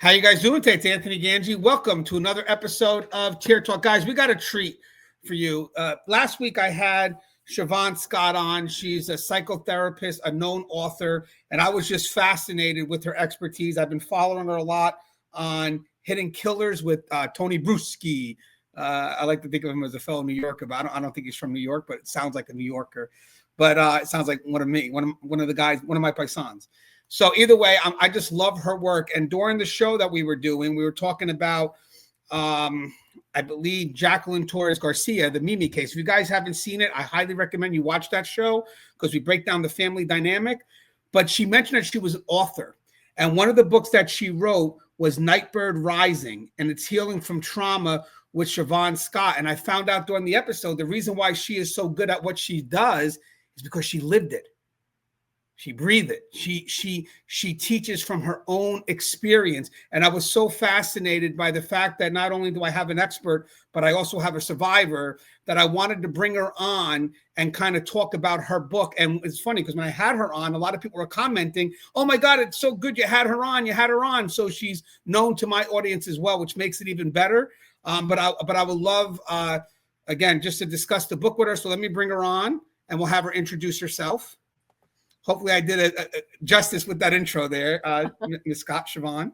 How you guys doing today? It's Anthony Ganji. Welcome to another episode of Tear Talk. Guys, we got a treat for you. Last week I had Shavaun Scott on. She's a psychotherapist, a known author, and I was just fascinated with her expertise. I've been following her a lot on Hidden Killers with Tony Bruschi. I like to think of him as a fellow New Yorker, but I don't think he's from New York, but it sounds like a New Yorker. But it sounds like one of the guys, one of my paisans. So either way, I just love her work. And during the show that we were doing, we were talking about, I believe, Jacqueline Torres Garcia, the Mimi case. If you guys haven't seen it, I highly recommend you watch that show because we break down the family dynamic. But she mentioned that she was an author. And one of the books that she wrote was Nightbird Rising, and it's healing from trauma with Shavaun Scott. And I found out during the episode, the reason why she is so good at what she does is because she lived it. She breathed it. She teaches from her own experience. And I was so fascinated by the fact that not only do I have an expert, but I also have a survivor, that I wanted to bring her on and kind of talk about her book. And it's funny because when I had her on, a lot of people were commenting, "Oh my God, it's so good you had her on. You had her on." So she's known to my audience as well, which makes it even better. But I would love, again, just to discuss the book with her. So let me bring her on and we'll have her introduce herself. Hopefully I did a justice with that intro there, Ms. Scott, Shavaun.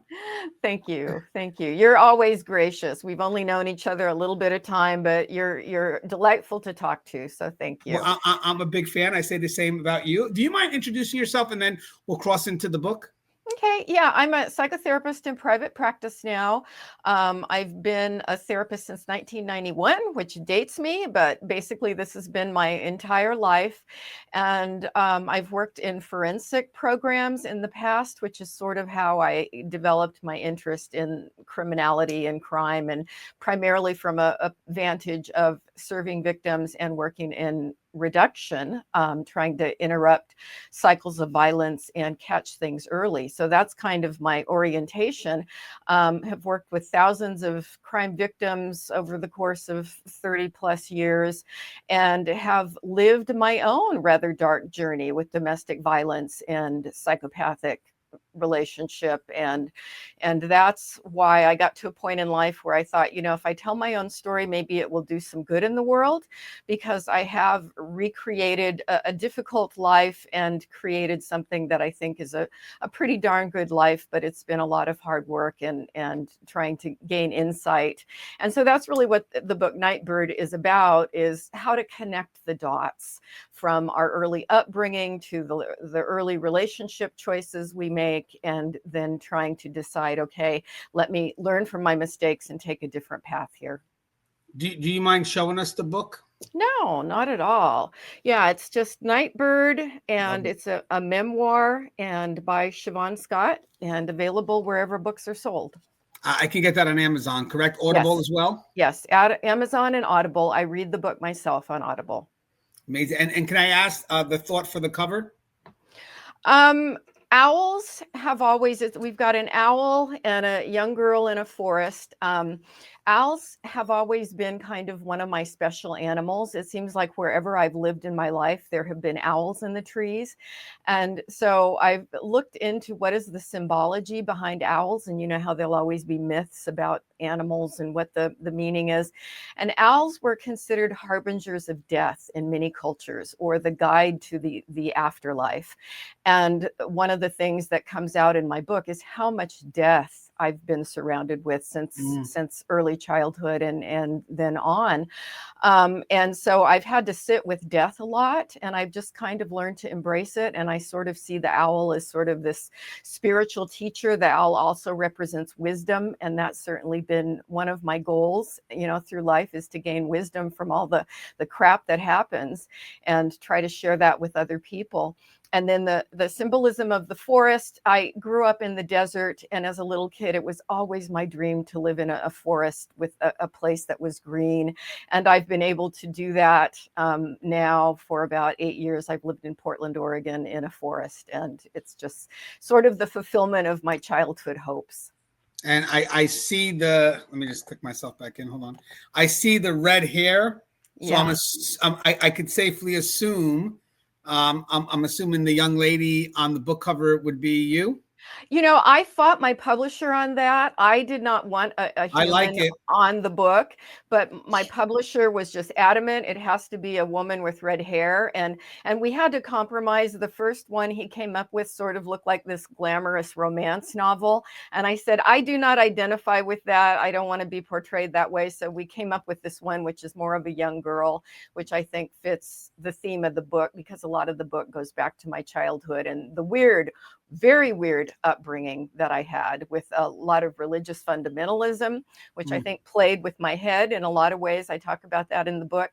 Thank you. Thank you. You're always gracious. We've only known each other a little bit of time, but you're delightful to talk to. So thank you. Well, I'm a big fan. I say the same about you. Do you mind introducing yourself and then we'll cross into the book? Okay. Yeah, I'm a psychotherapist in private practice now. I've been a therapist since 1991, which dates me, but basically this has been my entire life. And I've worked in forensic programs in the past, which is sort of how I developed my interest in criminality and crime, and primarily from a vantage of serving victims and working in reduction, trying to interrupt cycles of violence and catch things early. So that's kind of my orientation. Have worked with thousands of crime victims over the course of 30 plus years, and have lived my own rather dark journey with domestic violence and psychopathic relationship, and that's why I got to a point in life where I thought, if I tell my own story, maybe it will do some good in the world, because I have recreated a difficult life and created something that I think is a pretty darn good life, but it's been a lot of hard work and trying to gain insight. And so that's really what the book Nightbird is about, is how to connect the dots from our early upbringing to the early relationship choices we make, and then trying to decide, okay, let me learn from my mistakes and take a different path here. Do you mind showing us the book? No, not at all. Yeah, it's just Nightbird, and it's a memoir, and by Shavaun Scott, and available wherever books are sold. I can get that on Amazon, correct? Audible as well? Yes, at Amazon and Audible. I read the book myself on Audible. Amazing. And can I ask the thought for the cover? Owls have always, we've got an owl and a young girl in a forest. Owls have always been kind of one of my special animals. It seems like wherever I've lived in my life, there have been owls in the trees. And so I've looked into what is the symbology behind owls, and you know how there'll always be myths about animals and what the meaning is. And owls were considered harbingers of death in many cultures, or the guide to the afterlife. And one of the things that comes out in my book is how much death I've been surrounded with since early childhood and then on. And so I've had to sit with death a lot, and I've just kind of learned to embrace it. And I sort of see the owl as sort of this spiritual teacher. The owl also represents wisdom, and that's certainly been one of my goals, through life, is to gain wisdom from all the crap that happens and try to share that with other people. And then the symbolism of the forest. I grew up in the desert, and as a little kid, it was always my dream to live in a forest with a place that was green. And I've been able to do that now for about 8 years. I've lived in Portland, Oregon, in a forest, and it's just sort of the fulfillment of my childhood hopes. And I see let me just click myself back in. Hold on. I see the red hair. So yeah. I could safely assume, I'm assuming the young lady on the book cover would be you. I fought my publisher on that. I did not want a I like human it. on the book, but my publisher was just adamant it has to be a woman with red hair, and we had to compromise. The first one he came up with sort of looked like this glamorous romance novel, and I said I do not identify with that. I don't want to be portrayed that way. So we came up with this one, which is more of a young girl, which I think fits the theme of the book, because a lot of the book goes back to my childhood and the very weird upbringing that I had, with a lot of religious fundamentalism, which I Mm. think played with my head in a lot of ways. I talk about that in the book.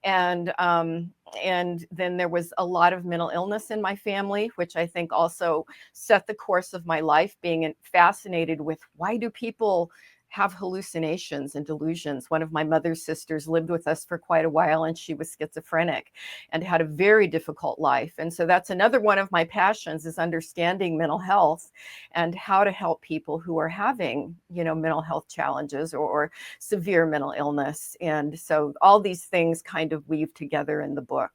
And then there was a lot of mental illness in my family, which I think also set the course of my life, being fascinated with why do people have hallucinations and delusions. One of my mother's sisters lived with us for quite a while, and she was schizophrenic and had a very difficult life. And so that's another one of my passions, is understanding mental health and how to help people who are having, mental health challenges or severe mental illness. And so all these things kind of weave together in the book.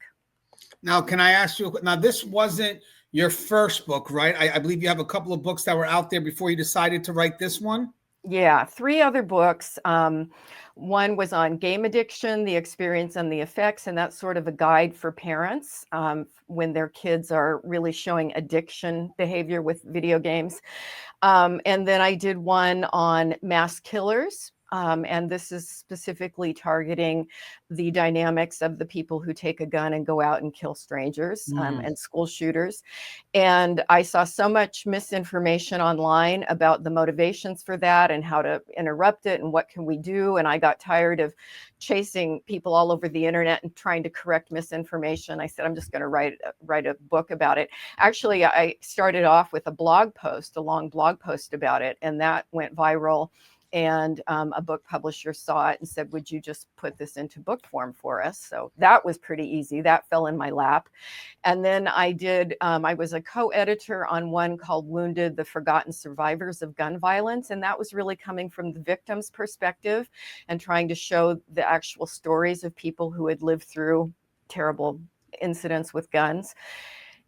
Now, can I ask you? Now, this wasn't your first book, right? I believe you have a couple of books that were out there before you decided to write this one. Yeah, 3 other books. One was on game addiction, the experience and the effects, and that's sort of a guide for parents when their kids are really showing addiction behavior with video games. And then I did one on mass killers. And this is specifically targeting the dynamics of the people who take a gun and go out and kill strangers, and school shooters. And I saw so much misinformation online about the motivations for that and how to interrupt it and what can we do. And I got tired of chasing people all over the internet and trying to correct misinformation. I said, I'm just going to write a book about it. Actually, I started off with a long blog post about it, and that went viral. And a book publisher saw it and said, would you just put this into book form for us? So that was pretty easy. That fell in my lap. And then I was a co-editor on one called Wounded: The Forgotten Survivors of Gun Violence. And that was really coming from the victim's perspective and trying to show the actual stories of people who had lived through terrible incidents with guns.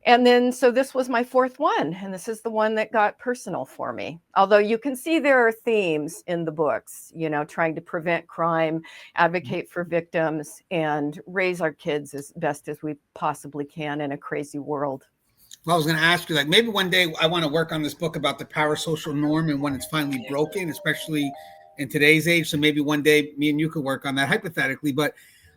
And then, so this was my 4th one, and this is the one that got personal for me. Although you can see there are themes in the books, trying to prevent crime, advocate for victims, and raise our kids as best as we possibly can in a crazy world. Well, I was going to ask you, like, maybe one day I want to work on this book about the parasocial norm and when it's finally broken, especially in today's age. So maybe one day me and you could work on that, hypothetically. But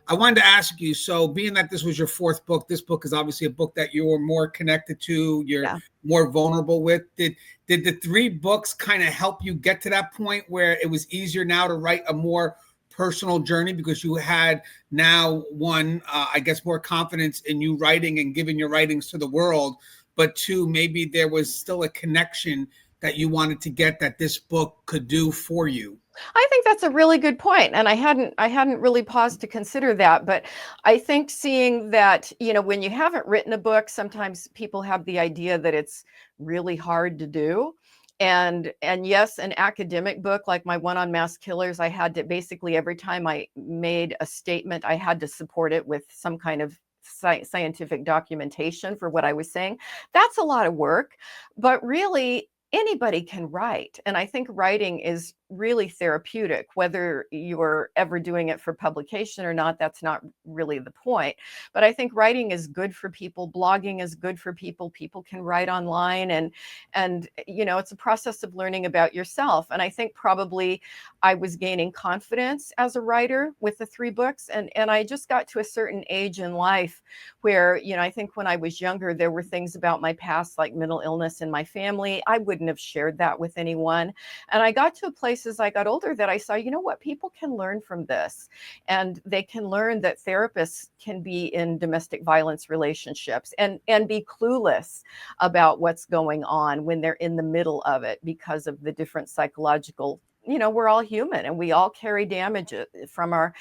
I wanted to ask you, so being that this was your 4th book, this book is obviously a book that you're more connected to, you're more vulnerable with. Did the 3 books kind of help you get to that point where it was easier now to write a more personal journey, because you had now one, I guess, more confidence in you writing and giving your writings to the world, but 2, maybe there was still a connection that you wanted to get that this book could do for you? I think that's a really good point, and I hadn't really paused to consider that. But I think seeing that, when you haven't written a book, sometimes people have the idea that it's really hard to do. And yes, an academic book like my one on mass killers, I had to basically, every time I made a statement, I had to support it with some kind of scientific documentation for what I was saying. That's a lot of work, but really anybody can write. And I think writing is really therapeutic. Whether you're ever doing it for publication or not, that's not really the point. But I think writing is good for people. Blogging is good for people. People can write online, and it's a process of learning about yourself. And I think probably I was gaining confidence as a writer with the 3 books. And I just got to a certain age in life where, I think when I was younger, there were things about my past, like mental illness in my family. I wouldn't have shared that with anyone. And I got to a place as I got older that I saw, what, people can learn from this. And they can learn that therapists can be in domestic violence relationships and be clueless about what's going on when they're in the middle of it, because of the different psychological, we're all human and we all carry damage from our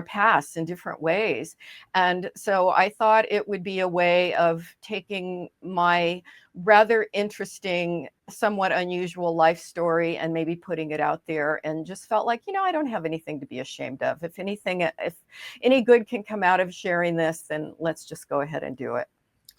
past in different ways. And so I thought it would be a way of taking my rather interesting, somewhat unusual life story and maybe putting it out there, and just felt like, I don't have anything to be ashamed of. If anything, if any good can come out of sharing this, then let's just go ahead and do it.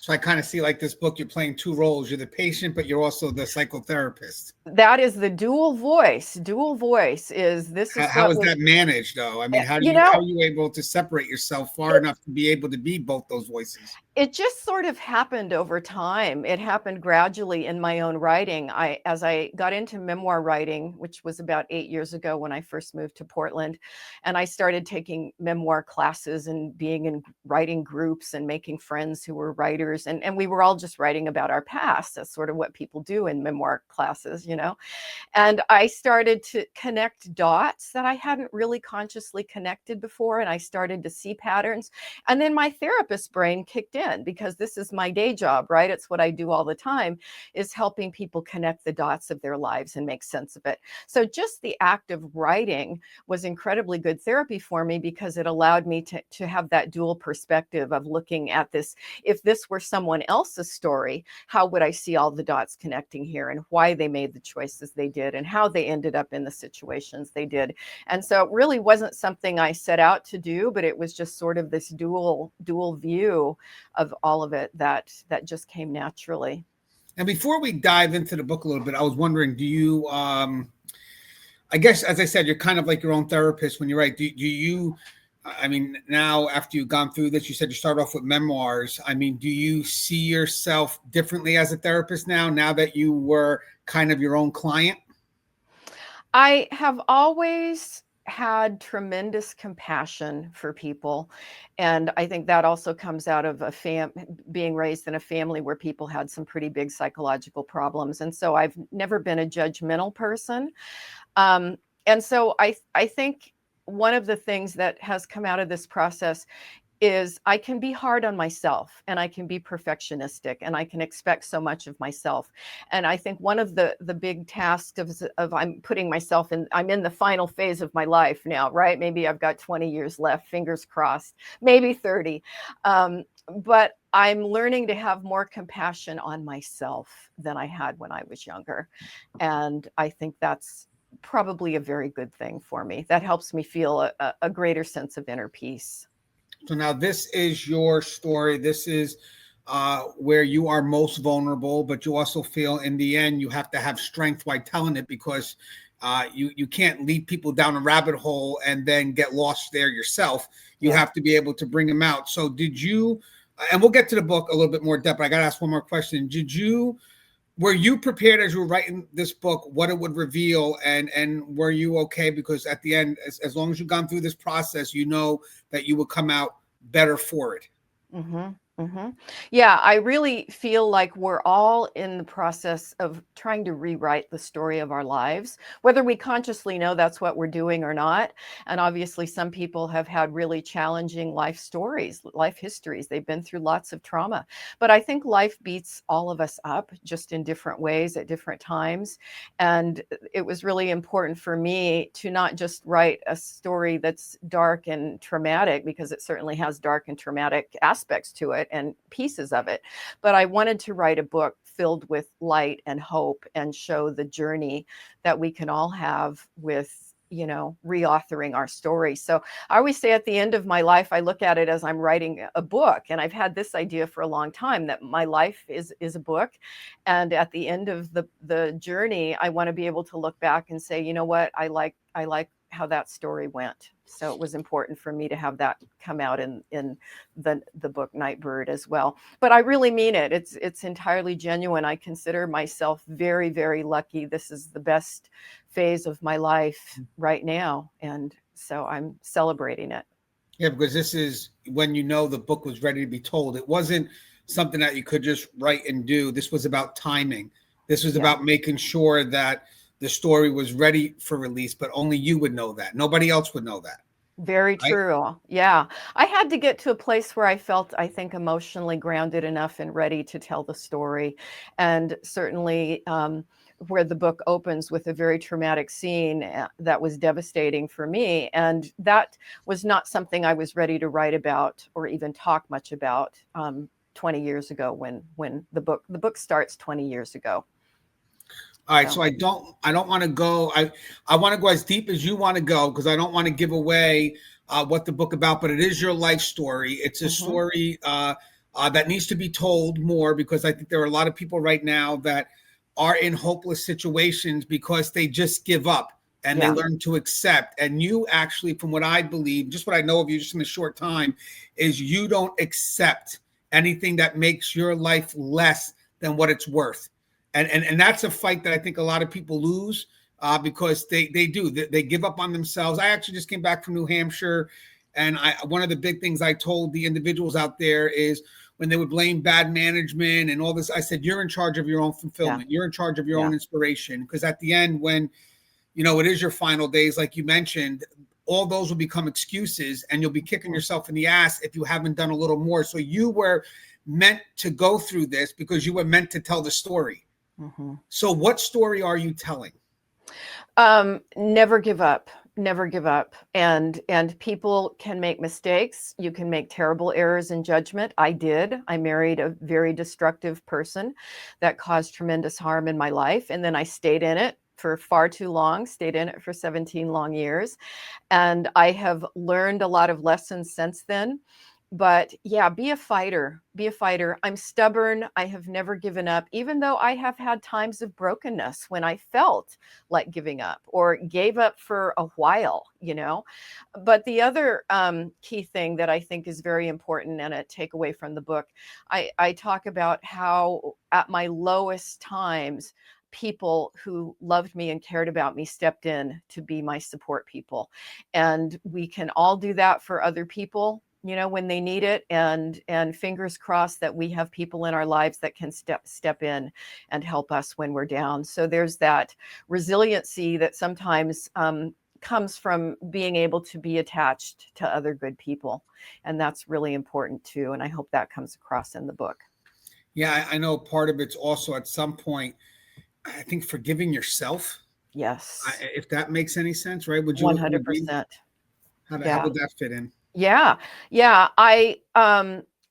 So I kind of see like this book, you're playing two roles. You're the patient, but you're also the psychotherapist. That is the dual voice. Dual voice is this is How what is was, that managed though? I mean, you how know, are you able to separate yourself far enough to be able to be both those voices? it just sort of happened over time. It happened gradually in my own writing. As I got into memoir writing, which was about 8 years ago when I first moved to Portland, and I started taking memoir classes and being in writing groups and making friends who were writers. And we were all just writing about our past. That's sort of what people do in memoir classes, you know? And I started to connect dots that I hadn't really consciously connected before. And I started to see patterns. And then my therapist brain kicked in because this is my day job, right? It's what I do all the time, is helping people connect the dots of their lives and make sense of it. So just the act of writing was incredibly good therapy for me because it allowed me to have that dual perspective of looking at this. If this were someone else's story, how would I see all the dots connecting here and why they made the choices they did and how they ended up in the situations they did? And so it really wasn't something I set out to do, but it was just sort of this dual view of all of it that just came naturally. And before we dive into the book a little bit, I was wondering, do you, I guess, as I said, you're kind of like your own therapist when you write. Do you, I mean, now after you've gone through this, you said you start off with memoirs. I mean, do you see yourself differently as a therapist now that you were kind of your own client? I have always had tremendous compassion for people. And I think that also comes out of being raised in a family where people had some pretty big psychological problems. And so I've never been a judgmental person. And so I think one of the things that has come out of this process is I can be hard on myself and I can be perfectionistic and I can expect so much of myself. And I think one of the big tasks of I'm putting myself in, I'm in the final phase of my life now, right? Maybe I've got 20 years left, fingers crossed, maybe 30. But I'm learning to have more compassion on myself than I had when I was younger. And I think that's probably a very good thing for me. That helps me feel a greater sense of inner peace. So now this is your story. This is where you are most vulnerable, but you also feel in the end you have to have strength while telling it because you can't lead people down a rabbit hole and then get lost there yourself. You have to be able to bring them out. So did you, and we'll get to the book a little bit more depth, but I got to ask one more question. Were you prepared as you were writing this book, what it would reveal? And were you okay? Because at the end, as long as you've gone through this process, you know that you will come out better for it. Mm-hmm. Mm-hmm. Yeah, I really feel like we're all in the process of trying to rewrite the story of our lives, whether we consciously know that's what we're doing or not. And obviously, some people have had really challenging life stories, life histories. They've been through lots of trauma. But I think life beats all of us up just in different ways at different times. And it was really important for me to not just write a story that's dark and traumatic, because it certainly has dark and traumatic aspects to it and pieces of it. But I wanted to write a book filled with light and hope and show the journey that we can all have with, reauthoring our story. So I always say at the end of my life, I look at it as I'm writing a book. And I've had this idea for a long time that my life is a book. And at the end of the journey, I want to be able to look back and say, you know what, I like how that story went. So it was important for me to have that come out in the book Nightbird as well. But I really mean it. It's entirely genuine. I consider myself very, very lucky. This is the best phase of my life right now. And so I'm celebrating it. Yeah, because this is when you know the book was ready to be told. It wasn't something that you could just write and do. This was about timing. This was about making sure that the story was ready for release, but only you would know that. Nobody else would know that. Very true. Right? Yeah. I had to get to a place where I felt, I think, emotionally grounded enough and ready to tell the story. And certainly where the book opens with a very traumatic scene that was devastating for me. And that was not something I was ready to write about or even talk much about 20 years ago when the book starts 20 years ago. All right, so I don't want to go. I want to go as deep as you want to go because I don't want to give away what the book about. But it is your life story. It's a story that needs to be told more, because I think there are a lot of people right now that are in hopeless situations because they just give up and they learn to accept. And you actually, from what I believe, just what I know of you just in a short time, is you don't accept anything that makes your life less than what it's worth. And that's a fight that I think a lot of people lose, because they give up on themselves. I actually just came back from New Hampshire, and one of the big things I told the individuals out there is, when they would blame bad management and all this, I said, you're in charge of your own fulfillment. You're in charge of your own inspiration. Because at the end, when, it is your final days, like you mentioned, all those will become excuses, and you'll be kicking yourself in the ass if you haven't done a little more. So you were meant to go through this because you were meant to tell the story. So what story are you telling? Never give up. Never give up. And people can make mistakes. You can make terrible errors in judgment. I did. I married a very destructive person that caused tremendous harm in my life. And then I stayed in it for far too long, stayed in it for 17 long years. And I have learned a lot of lessons since then. But yeah, be a fighter. Be a fighter. I'm stubborn. I have never given up, even though I have had times of brokenness when I felt like giving up or gave up for a while, But the other key thing that I think is very important and a takeaway from the book, I talk about how at my lowest times, people who loved me and cared about me stepped in to be my support people. And we can all do that for other people, when they need it, and fingers crossed that we have people in our lives that can step in and help us when we're down. So there's that resiliency that sometimes comes from being able to be attached to other good people. And that's really important too. And I hope that comes across in the book. Yeah, I know part of it's also at some point, I think, forgiving yourself. Yes. If that makes any sense, right? Would you 100%. How would that fit in? Yeah. Yeah.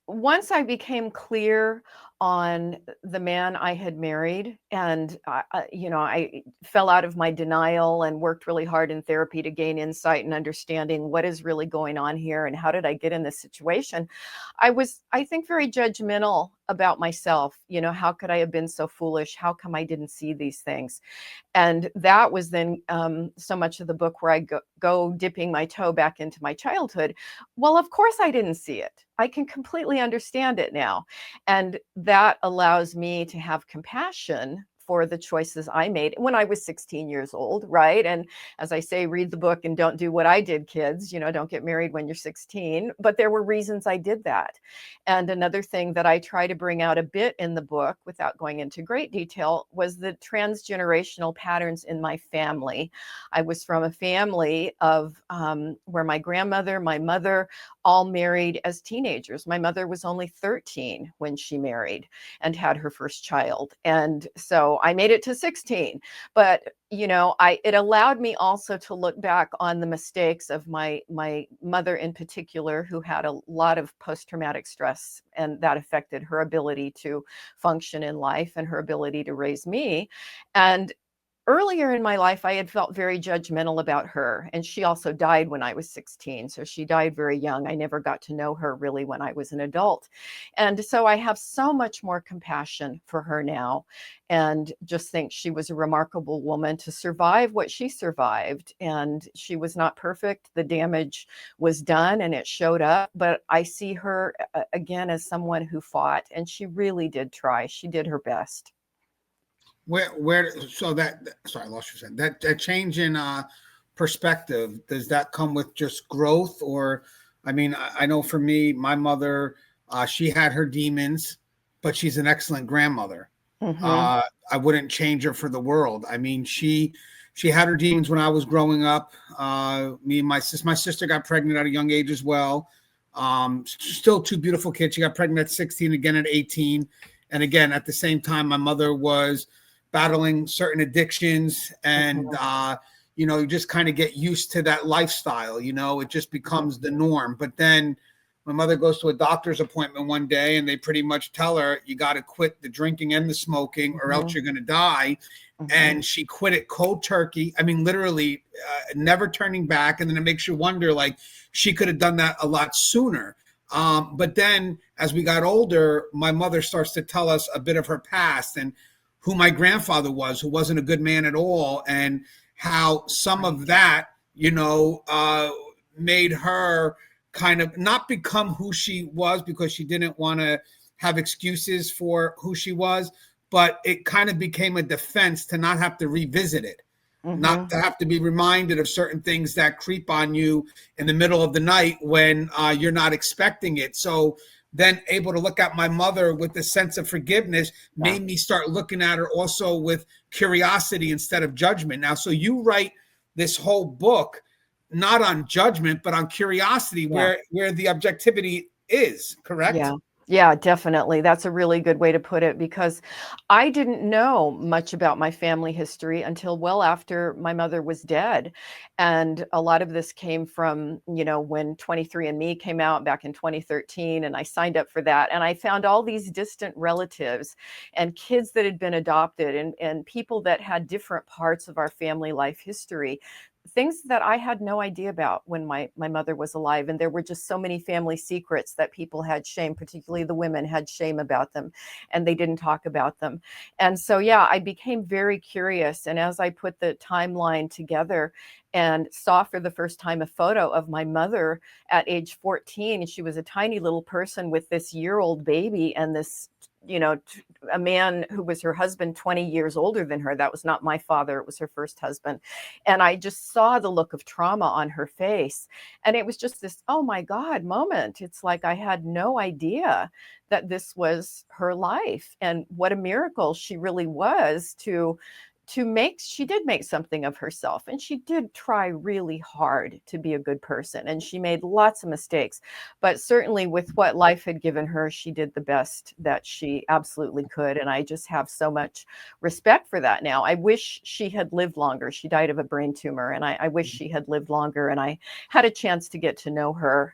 Once I became clear on the man I had married, and I fell out of my denial and worked really hard in therapy to gain insight and understanding what is really going on here and how did I get in this situation. I think, very judgmental about myself. How could I have been so foolish? How come I didn't see these things? And that was then so much of the book where I go dipping my toe back into my childhood. Well, of course I didn't see it. I can completely understand it now. And that allows me to have compassion for the choices I made when I was 16 years old, right? And as I say, read the book and don't do what I did, kids. Don't get married when you're 16. But there were reasons I did that. And another thing that I try to bring out a bit in the book, without going into great detail, was the transgenerational patterns in my family. I was from a family of where my grandmother, my mother, all married as teenagers. My mother was only 13 when she married and had her first child. And so I made it to 16, but it allowed me also to look back on the mistakes of my mother in particular, who had a lot of post-traumatic stress, and that affected her ability to function in life and her ability to raise me. And earlier in my life, I had felt very judgmental about her. And she also died when I was 16. So she died very young. I never got to know her really when I was an adult. And so I have so much more compassion for her now, and just think she was a remarkable woman to survive what she survived. And she was not perfect. The damage was done and it showed up. But I see her again as someone who fought, and she really did try. She did her best. Sorry, I lost your sense. That change in perspective, does that come with just growth? Or, I know for me, my mother, she had her demons, but she's an excellent grandmother. I wouldn't change her for the world. She had her demons when I was growing up. Me and my sister got pregnant at a young age as well. Still two beautiful kids. She got pregnant at 16, again at 18. And again, at the same time, my mother was battling certain addictions, and you just kind of get used to that lifestyle. It just becomes the norm. But then my mother goes to a doctor's appointment one day, and they pretty much tell her, you got to quit the drinking and the smoking, or else you're going to die. And she quit it cold turkey. Literally never turning back. And then it makes you wonder, like, she could have done that a lot sooner. But then as we got older, my mother starts to tell us a bit of her past and who my grandfather was, who wasn't a good man at all, and how some of that, made her kind of not become who she was because she didn't want to have excuses for who she was, but it kind of became a defense to not have to revisit it. Not to have to be reminded of certain things that creep on you in the middle of the night when you're not expecting it. So then able to look at my mother with a sense of forgiveness made me start looking at her also with curiosity instead of judgment. Now, so you write this whole book, not on judgment, but on curiosity, where the objectivity is, correct? Yeah. Yeah, definitely. That's a really good way to put it, because I didn't know much about my family history until well after my mother was dead. And a lot of this came from, when 23andMe came out back in 2013, and I signed up for that. And I found all these distant relatives and kids that had been adopted, and people that had different parts of our family life history, things that I had no idea about when my mother was alive. And there were just so many family secrets that people had shame, particularly the women had shame about them, and they didn't talk about them. And so, I became very curious. And as I put the timeline together and saw for the first time a photo of my mother at age 14, she was a tiny little person with this year-old baby and this, a man who was her husband 20 years older than her. That was not my father. It was her first husband. And I just saw the look of trauma on her face. And it was just this, oh my God moment. It's like I had no idea that this was her life, and what a miracle she really was she did make something of herself, and she did try really hard to be a good person, and she made lots of mistakes, but certainly with what life had given her, she did the best that she absolutely could. And I just have so much respect for that now. I wish she had lived longer. She died of a brain tumor, and I wish she had lived longer and I had a chance to get to know her,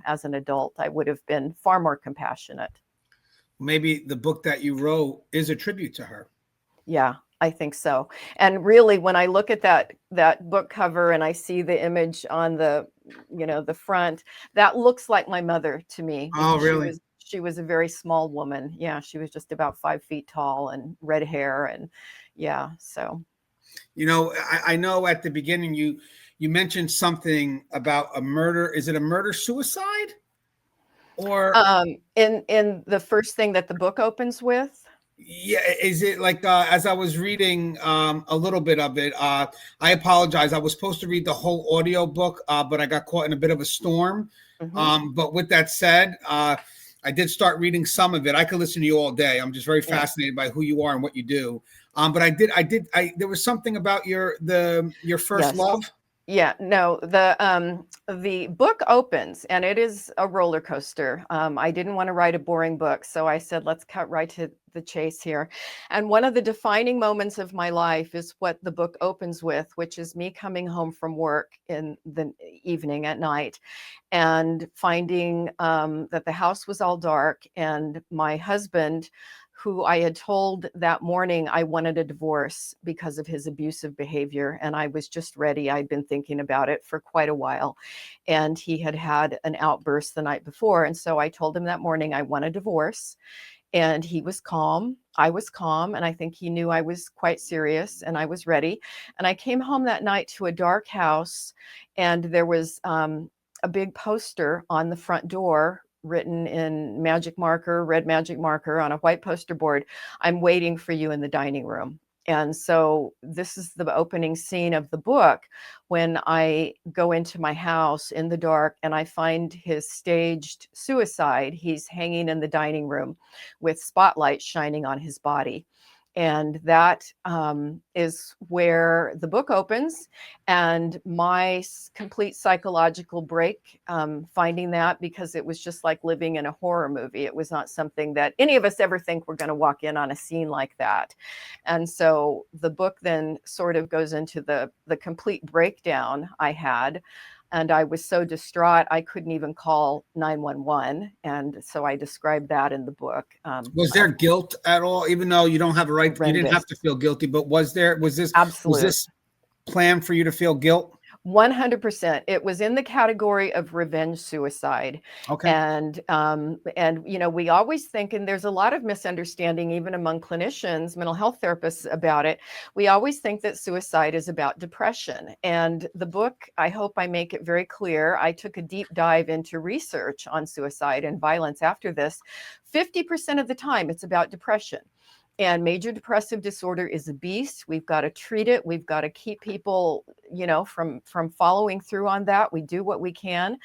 as an adult. I would have been far more compassionate. Maybe the book that you wrote is a tribute to her. Yeah, I think so. And really, when I look at that book cover and I see the image on the front, that looks like my mother to me. Oh, really? She was a very small woman. Yeah, she was just about 5 feet tall and red hair, and so. I know at the beginning you mentioned something about a murder. Is it a murder suicide? Or in the first thing that the book opens with? Yeah, is it like as I was reading a little bit of it, I apologize. I was supposed to read the whole audio book, but I got caught in a bit of a storm. But with that said, I did start reading some of it. I could listen to you all day. I'm just very fascinated by who you are and what you do. But there was something about your first love. Yeah, no, the book opens and it is a roller coaster. I didn't want to write a boring book, so I said, let's cut right to the chase here. And one of the defining moments of my life is what the book opens with, which is me coming home from work in the evening at night and finding that the house was all dark, and my husband, who I had told that morning I wanted a divorce because of his abusive behavior. And I was just ready. I'd been thinking about it for quite a while. And he had had an outburst the night before. And so I told him that morning I want a divorce. And he was calm. I was calm. And I think he knew I was quite serious and I was ready. And I came home that night to a dark house, and there was a big poster on the front door written in red magic marker on a white poster board, "I'm waiting for you in the dining room." And so this is the opening scene of the book, when I go into my house in the dark and I find his staged suicide. He's hanging in the dining room with spotlights shining on his body. And that is where the book opens, and my complete psychological break, finding that, because it was just like living in a horror movie. It was not something that any of us ever think we're going to walk in on a scene like that. And so the book then sort of goes into the complete breakdown I had. And I was so distraught, I couldn't even call 911. And so I described that in the book. Was there guilt at all? Even though you don't have a right, you didn't have to feel guilty, but was this absolute planned for you to feel guilt? 100%. It was in the category of revenge suicide. Okay. And we always think, and there's a lot of misunderstanding even among clinicians, mental health therapists about it. We always think that suicide is about depression. And the book, I hope I make it very clear, I took a deep dive into research on suicide and violence after this. 50% of the time, it's about depression. And major depressive disorder is a beast. We've got to treat it. We've got to keep people, from following through on that. We do what we can.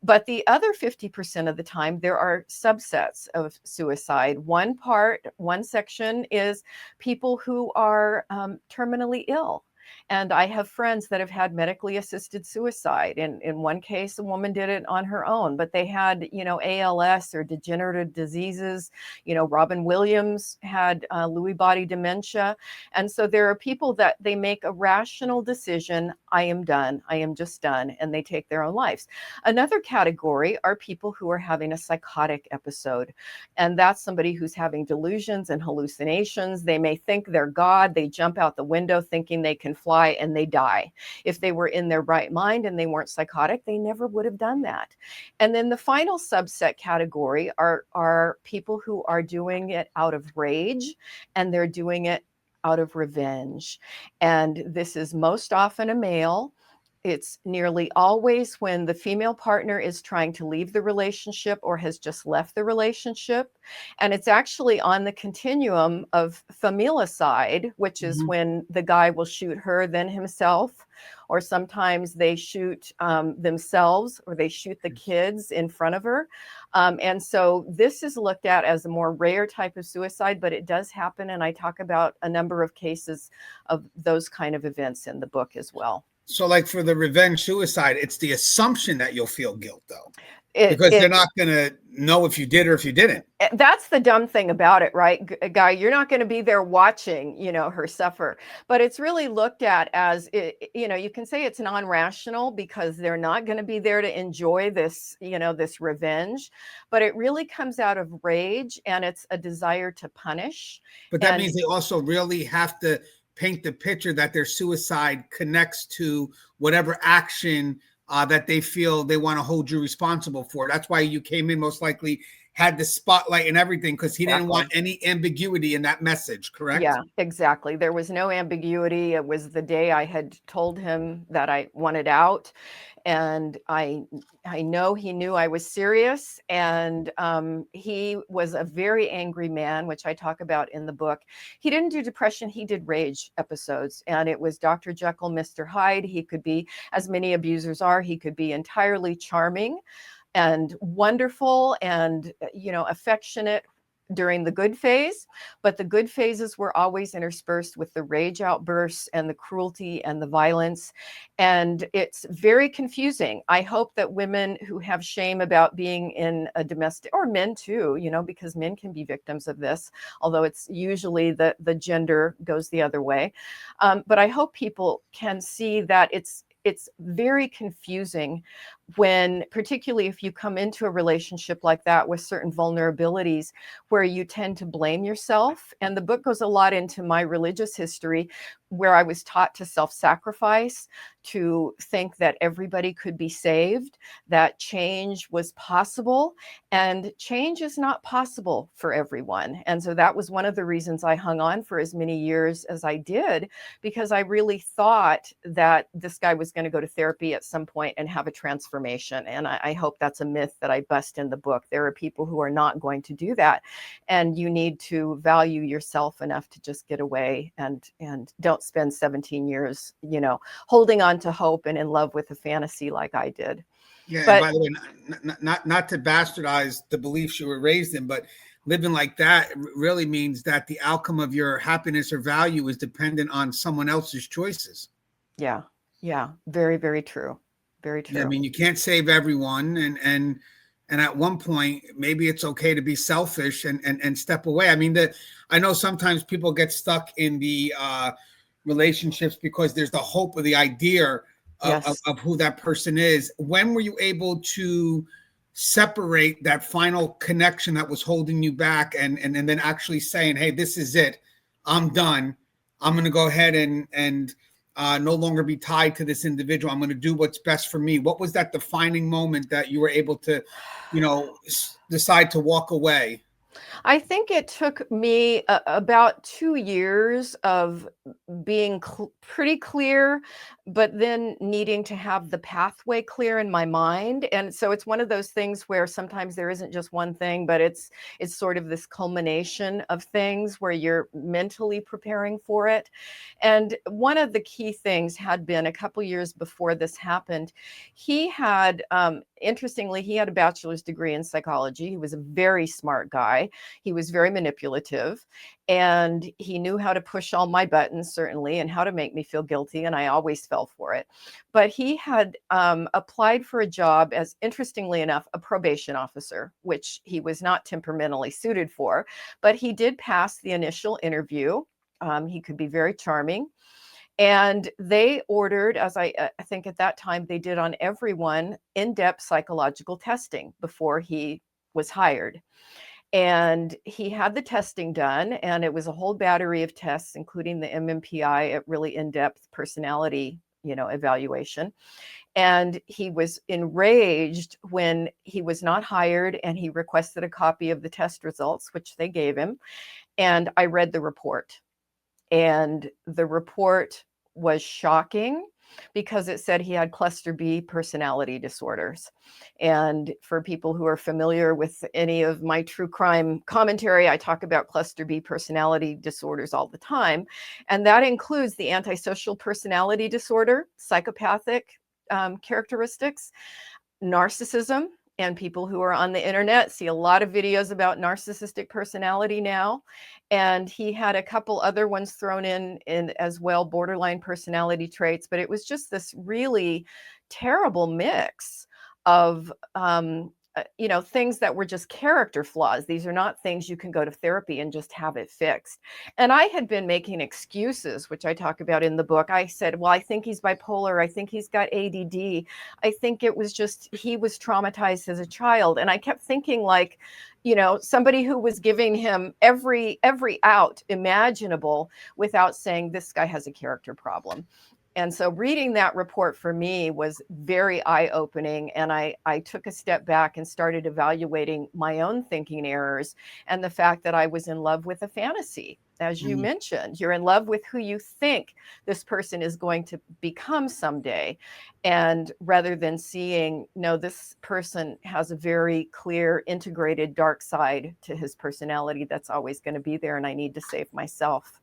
But the other 50% of the time, there are subsets of suicide. One section is people who are terminally ill. And I have friends that have had medically assisted suicide. In one case, a woman did it on her own, but they had, ALS or degenerative diseases. Robin Williams had Lewy body dementia. And so there are people that they make a rational decision. I am done. I am just done. And they take their own lives. Another category are people who are having a psychotic episode. And that's somebody who's having delusions and hallucinations. They may think they're God. They jump out the window thinking they can fly and they die. If they were in their right mind and they weren't psychotic, they never would have done that. And then the final subset category are people who are doing it out of rage, and they're doing it out of revenge. And this is most often a male. It's nearly always when the female partner is trying to leave the relationship or has just left the relationship. And it's actually on the continuum of familicide, which is when the guy will shoot her, then himself, or sometimes they shoot themselves, or they shoot the kids in front of her. And so this is looked at as a more rare type of suicide, but it does happen. And I talk about a number of cases of those kind of events in the book as well. So like for the revenge suicide, it's the assumption that you'll feel guilt though, because they're not going to know if you did or if you didn't. That's the dumb thing about it, right, Guy? You're not going to be there watching, her suffer, but it's really looked at as, you can say it's non-rational because they're not going to be there to enjoy this, this revenge, but it really comes out of rage and it's a desire to punish. But that means they also really have to paint the picture that their suicide connects to whatever action that they feel they want to hold you responsible for. That's why you came in, most likely had the spotlight and everything, because he didn't want any ambiguity in that message, correct? Yeah, exactly. There was no ambiguity. It was the day I had told him that I wanted out. And I know he knew I was serious, and he was a very angry man, which I talk about in the book. He didn't do depression, he did rage episodes, and it was Dr. Jekyll, Mr. Hyde. He could be, as many abusers are, he could be entirely charming and wonderful and, affectionate during the good phase, but the good phases were always interspersed with the rage outbursts and the cruelty and the violence. And it's very confusing. I hope that women who have shame about being in a domestic, or men too, because men can be victims of this, although it's usually the gender goes the other way. But I hope people can see that it's very confusing when, particularly if you come into a relationship like that with certain vulnerabilities, where you tend to blame yourself. And the book goes a lot into my religious history, where I was taught to self-sacrifice, to think that everybody could be saved, that change was possible, and change is not possible for everyone. And so that was one of the reasons I hung on for as many years as I did, because I really thought that this guy was going to go to therapy at some point and have a transformation. And I hope that's a myth that I bust in the book. There are people who are not going to do that. And you need to value yourself enough to just get away and don't spend 17 years, holding on to hope and in love with a fantasy like I did. Yeah. But, and by the way, not to bastardize the beliefs you were raised in, but living like that really means that the outcome of your happiness or value is dependent on someone else's choices. Yeah. Yeah. Very, very true. Very true. Yeah, I mean, you can't save everyone. And at one point, maybe it's okay to be selfish and step away. I mean, I know sometimes people get stuck in the relationships because there's the hope of the idea of who that person is. When were you able to separate that final connection that was holding you back and then actually saying, hey, this is it. I'm done. I'm going to go ahead and no longer be tied to this individual. I'm going to do what's best for me. What was that defining moment that you were able to, decide to walk away? I think it took me about 2 years of being pretty clear, but then needing to have the pathway clear in my mind. And so it's one of those things where sometimes there isn't just one thing, but it's sort of this culmination of things where you're mentally preparing for it. And one of the key things had been a couple years before this happened. He had, interestingly, he had a bachelor's degree in psychology. He was a very smart guy. He was very manipulative, and he knew how to push all my buttons, certainly, and how to make me feel guilty. And I always fell for it. But he had applied for a job as, interestingly enough, a probation officer, which he was not temperamentally suited for. But he did pass the initial interview. He could be very charming. And they ordered, as I think at that time they did on everyone, in-depth psychological testing before he was hired. And he had the testing done, and it was a whole battery of tests, including the MMPI, a really in-depth personality, evaluation. And he was enraged when he was not hired, and he requested a copy of the test results, which they gave him. And I read the report. And the report was shocking because it said he had cluster B personality disorders. And for people who are familiar with any of my true crime commentary, I talk about cluster B personality disorders all the time. And that includes the antisocial personality disorder, psychopathic characteristics, narcissism. And people who are on the internet see a lot of videos about narcissistic personality now. And he had a couple other ones thrown in as well, borderline personality traits. But it was just this really terrible mix of things that were just character flaws. These are not things you can go to therapy and just have it fixed. And I had been making excuses, which I talk about in the book. I said, well, I think he's bipolar. I think he's got ADD. I think it was just, he was traumatized as a child. And I kept thinking like, somebody who was giving him every out imaginable without saying this guy has a character problem. And so reading that report for me was very eye-opening. And I took a step back and started evaluating my own thinking errors and the fact that I was in love with a fantasy. As you mentioned, you're in love with who you think this person is going to become someday. And rather than seeing, no, this person has a very clear, integrated dark side to his personality that's always going to be there, and I need to save myself.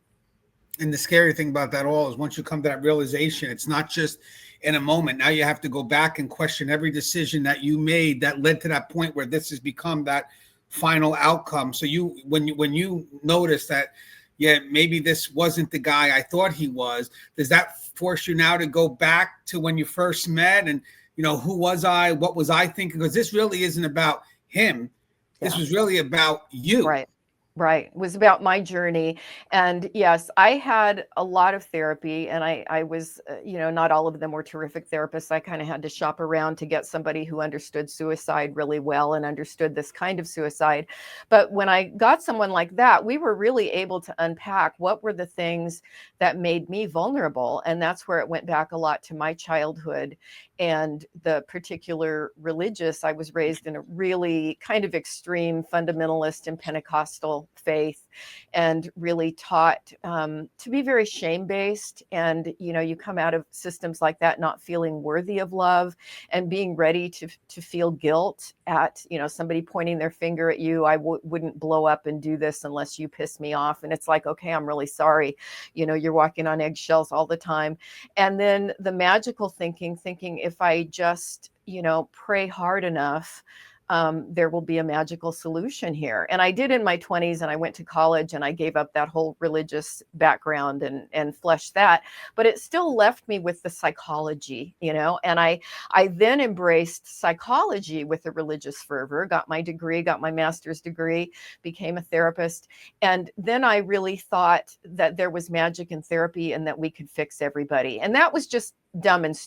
And the scary thing about that all is once you come to that realization, it's not just in a moment. Now you have to go back and question every decision that you made that led to that point where this has become that final outcome. So when you notice that, yeah, maybe this wasn't the guy I thought he was, does that force you now to go back to when you first met and, who was I? What was I thinking? Because this really isn't about him. This was really about you. Right. Right. It was about my journey. And yes, I had a lot of therapy, and I was, not all of them were terrific therapists. I kind of had to shop around to get somebody who understood suicide really well and understood this kind of suicide. But when I got someone like that, we were really able to unpack what were the things that made me vulnerable. And that's where it went back a lot to my childhood and the particular religious. I was raised in a really kind of extreme fundamentalist and Pentecostal faith, and really taught to be very shame-based. And, you come out of systems like that not feeling worthy of love and being ready to feel guilt at, somebody pointing their finger at you. I wouldn't blow up and do this unless you piss me off. And it's like, okay, I'm really sorry. You're walking on eggshells all the time. And then the magical thinking if I just, pray hard enough, there will be a magical solution here. And I did in my 20s, and I went to college and I gave up that whole religious background and fleshed that, but it still left me with the psychology, and I then embraced psychology with a religious fervor, got my degree, got my master's degree, became a therapist. And then I really thought that there was magic in therapy and that we could fix everybody. And that was just dumb and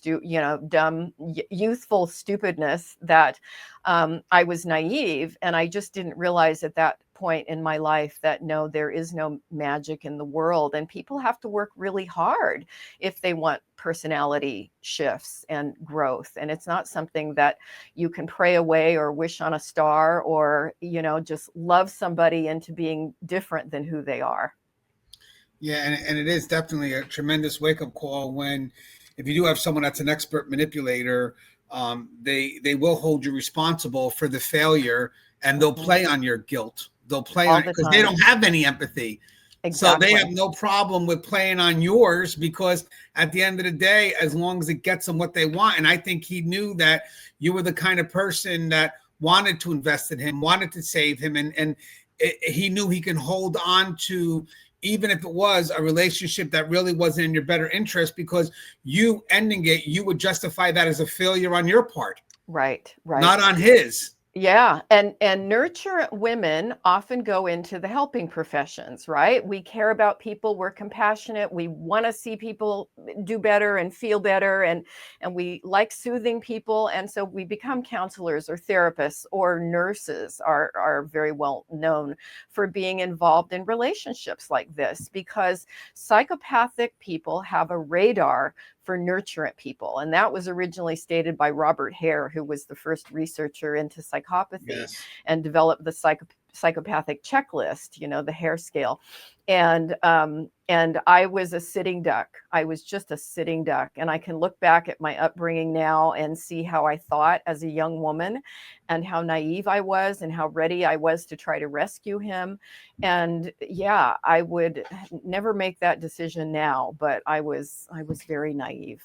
youthful stupidness that I was naive, and I just didn't realize at that point in my life that no, there is no magic in the world, and people have to work really hard if they want personality shifts and growth. And it's not something that you can pray away or wish on a star, or, you know, just love somebody into being different than who they are. Yeah, and it is definitely a tremendous wake-up call when, if you do have someone that's an expert manipulator, they will hold you responsible for the failure, and they'll play on your guilt. They'll play All on it the because they time. don't have any empathy. So they Exactly. have no problem with playing on yours, because at the end of the day, as long as it gets them what they want. And I think he knew that you were the kind of person that wanted to invest in him, wanted to save him, and he knew he can hold on to, even if it was a relationship that really wasn't in your better interest, because you ending it, you would justify that as a failure on your part, Right. not on his. Yeah, and nurturant women often go into the helping professions, right? We care about people, we're compassionate, we want to see people do better and feel better, and we like soothing people, and so we become counselors or therapists, or nurses are very well known for being involved in relationships like this, because psychopathic people have a radar for nurturant people. And that was originally stated by Robert Hare, who was the first researcher into psychopathy. Yes. And developed the psychopathic checklist, you know, the Hare scale. And I was a sitting duck. I was just a sitting duck. And I can look back at my upbringing now and see how I thought as a young woman, and how naive I was, and how ready I was to try to rescue him. And yeah, I would never make that decision now, but I was very naive.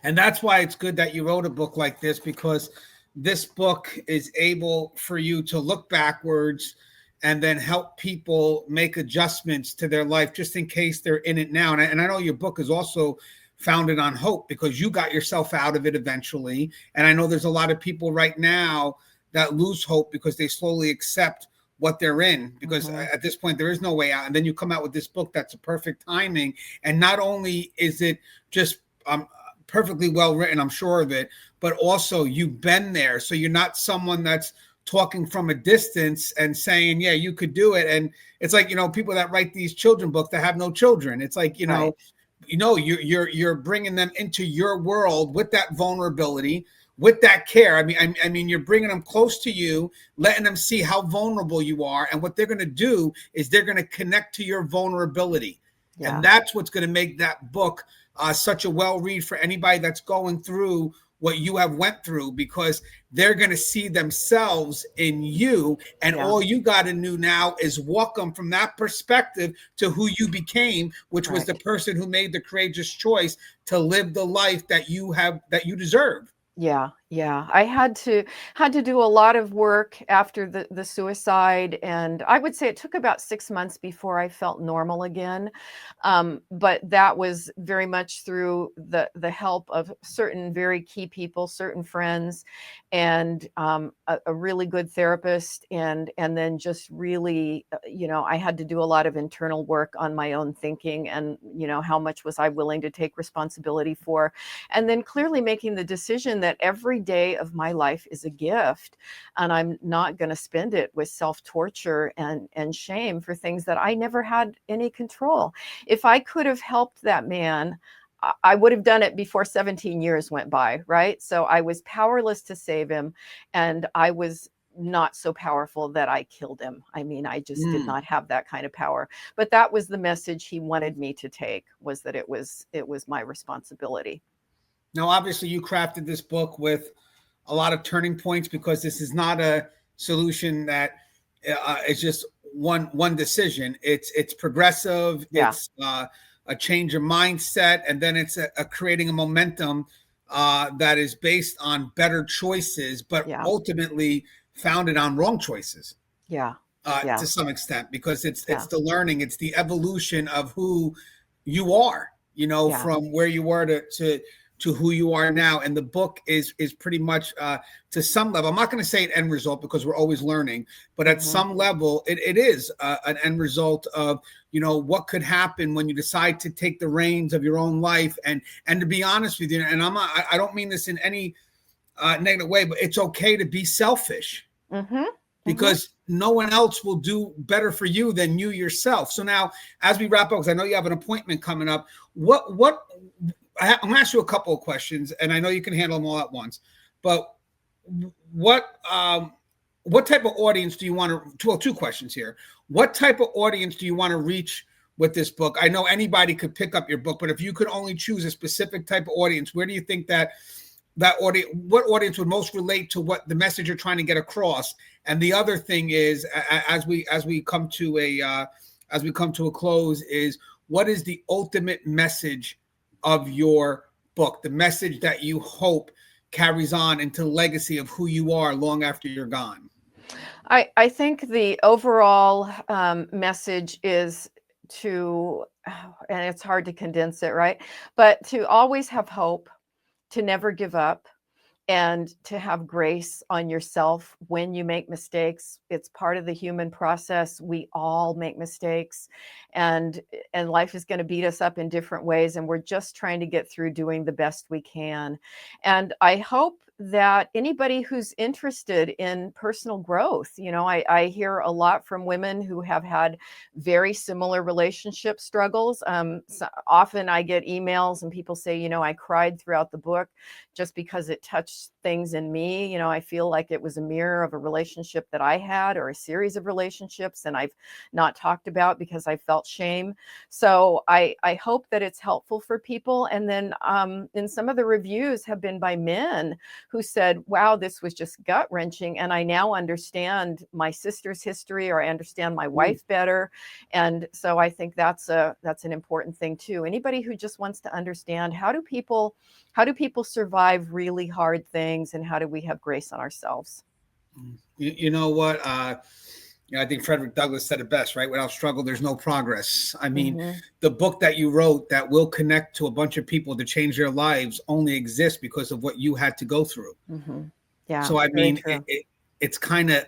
And that's why it's good that you wrote a book like this, because this book is able for you to look backwards and then help people make adjustments to their life, just in case they're in it now. And I know your book is also founded on hope, because you got yourself out of it eventually. And I know there's a lot of people right now that lose hope because they slowly accept what they're in, because at this point there is no way out. And then you come out with this book that's a perfect timing. And not only is it just perfectly well written, I'm sure of it, but also you've been there. So you're not someone that's talking from a distance and saying, yeah, you could do it. And it's like, you know, people that write these children books that have no children. It's like, Right. You're bringing them into your world with that vulnerability, with that care. I mean, you're bringing them close to you, letting them see how vulnerable you are. And what they're going to do is they're going to connect to your vulnerability. Yeah. And that's what's going to make that book such a well read for anybody that's going through what you have went through, because they're going to see themselves in you. And all you got to do now is walk them from that perspective to who you became, which was the person who made the courageous choice to live the life that you deserve. Yeah. I had to do a lot of work after the suicide, and I would say it took about 6 months before I felt normal again. But that was very much through the help of certain very key people, certain friends, and a really good therapist, and then just really, I had to do a lot of internal work on my own thinking, and how much was I willing to take responsibility for, and then clearly making the decision that every day of my life is a gift, and I'm not going to spend it with self-torture and shame for things that I never had any control. If I could have helped that man, I would have done it before 17 years went by, right? So I was powerless to save him, and I was not so powerful that I killed him. I mean, I just did not have that kind of power. But that was the message he wanted me to take, was that it was my responsibility. Now, obviously, you crafted this book with a lot of turning points, because this is not a solution that is just one decision. It's progressive. Yeah. It's a change of mindset, and then it's a creating a momentum that is based on better choices, but ultimately founded on wrong choices. To some extent, because it's the learning, it's the evolution of who you are, from where you were to who you are now. And the book is pretty much to some level, I'm not going to say an end result, because we're always learning, but at some level it is an end result of what could happen when you decide to take the reins of your own life. And to be honest with you, and I don't mean this in any negative way, but it's okay to be selfish. because no one else will do better for you than you yourself. So now, as we wrap up, because I know you have an appointment coming up, I'm going to ask you a couple of questions, and I know you can handle them all at once, but what type of audience do you want to, well, two questions here. What type of audience do you want to reach with this book? I know anybody could pick up your book, but if you could only choose a specific type of audience, where do you think that audience, what audience would most relate to what the message you're trying to get across? And the other thing is, as we come to a close, is what is the ultimate message of your book, the message that you hope carries on into the legacy of who you are long after you're gone? I think the overall message is to, and it's hard to condense it, right? But to always have hope, to never give up, and to have grace on yourself when you make mistakes. It's part of the human process. We all make mistakes, and life is going to beat us up in different ways, and we're just trying to get through doing the best we can. And I hope that anybody who's interested in personal growth, I hear a lot from women who have had very similar relationship struggles. So often I get emails and people say, I cried throughout the book just because it touched things in me. I feel like it was a mirror of a relationship that I had, or a series of relationships, and I've not talked about because I felt shame. So I hope that it's helpful for people. And then and some of the reviews have been by men who said, wow, this was just gut wrenching, and I now understand my sister's history, or I understand my wife better. And so I think that's an important thing too. Anybody who just wants to understand, how do people survive really hard things, and how do we have grace on ourselves? You know what? I think Frederick Douglass said it best, right? Without struggle, there's no progress. I mean, the book that you wrote that will connect to a bunch of people to change their lives only exists because of what you had to go through. Yeah. So, I mean, it's kind of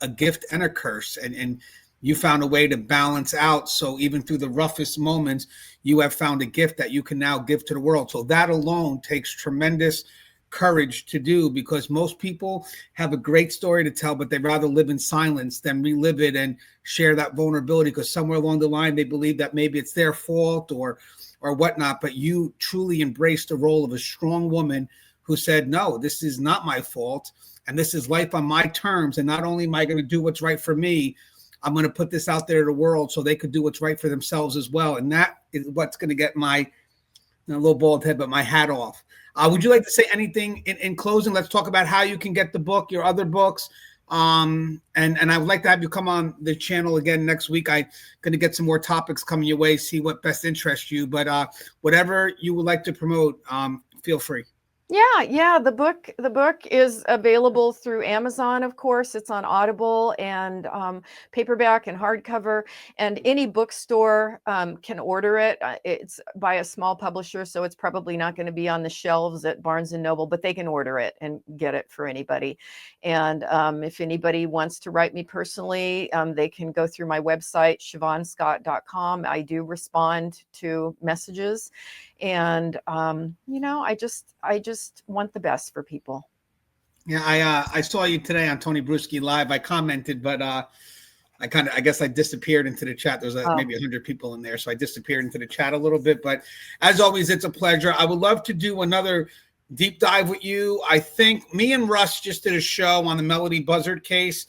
a gift and a curse. And you found a way to balance out. So even through the roughest moments, you have found a gift that you can now give to the world. So that alone takes tremendous courage to do, because most people have a great story to tell, but they'd rather live in silence than relive it and share that vulnerability, because somewhere along the line they believe that maybe it's their fault or whatnot. But you truly embraced the role of a strong woman who said, no, this is not my fault, and this is life on my terms. And not only am I going to do what's right for me, I'm going to put this out there to the world so they could do what's right for themselves as well. And that is what's going to get my little bald head, but my hat off. Would you like to say anything in closing? Let's talk about how you can get the book, your other books. And I would like to have you come on the channel again next week. I'm going to get some more topics coming your way, see what best interests you. But whatever you would like to promote, feel free. Yeah. The book is available through Amazon, of course. It's on Audible and paperback and hardcover, and any bookstore can order it. It's by a small publisher, so it's probably not going to be on the shelves at Barnes and Noble, but they can order it and get it for anybody. And if anybody wants to write me personally, they can go through my website, ShavaunsCott.com. I do respond to messages. And, I just want the best for people. Yeah. I saw you today on Tony Bruschi Live. I commented, but I guess I disappeared into the chat. There's maybe 100 people in there. So I disappeared into the chat a little bit, but as always, it's a pleasure. I would love to do another deep dive with you. I think me and Russ just did a show on the Melody Buzzard case.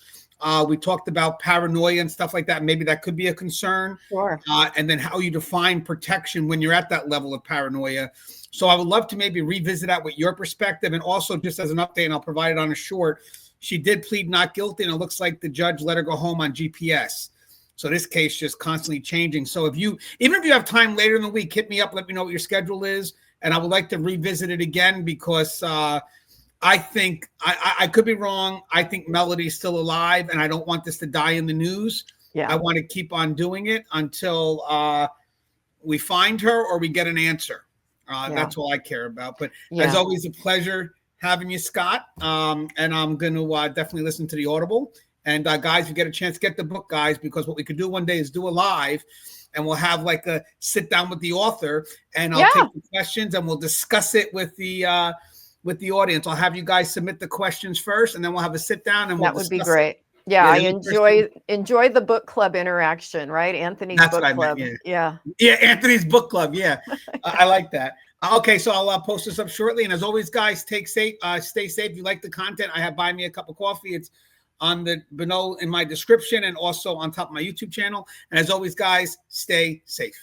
We talked about paranoia and stuff like that. Maybe that could be a concern. Sure. And then how you define protection when you're at that level of paranoia. So I would love to maybe revisit that with your perspective. And also, just as an update, and I'll provide it on a short, she did plead not guilty, and it looks like the judge let her go home on GPS. So this case just constantly changing. So even if you have time later in the week, hit me up, let me know what your schedule is. And I would like to revisit it again, because I think I could be wrong. I think Melody's still alive, and I don't want this to die in the news. Yeah. I want to keep on doing it until we find her or we get an answer. That's all I care about. But as always, a pleasure having you, Scott. And I'm going to definitely listen to the Audible. And guys, if you get a chance, get the book, guys, because what we could do one day is do a live, and we'll have like a sit down with the author, and I'll take the questions and we'll discuss it with the with the audience. I'll have you guys submit the questions first, and then we'll have a sit down and we'll That would be discuss it. great. Yeah, Yeah, I the only person- enjoy the book club interaction, right? Anthony's That's book what I meant. club. Yeah. Yeah. Yeah, Anthony's book club. Yeah, I like that. Okay, so I'll post this up shortly. And as always, guys, stay safe. If you like the content, I have Buy Me a Cup of Coffee. It's on the below in my description and also on top of my YouTube channel. And as always, guys, stay safe.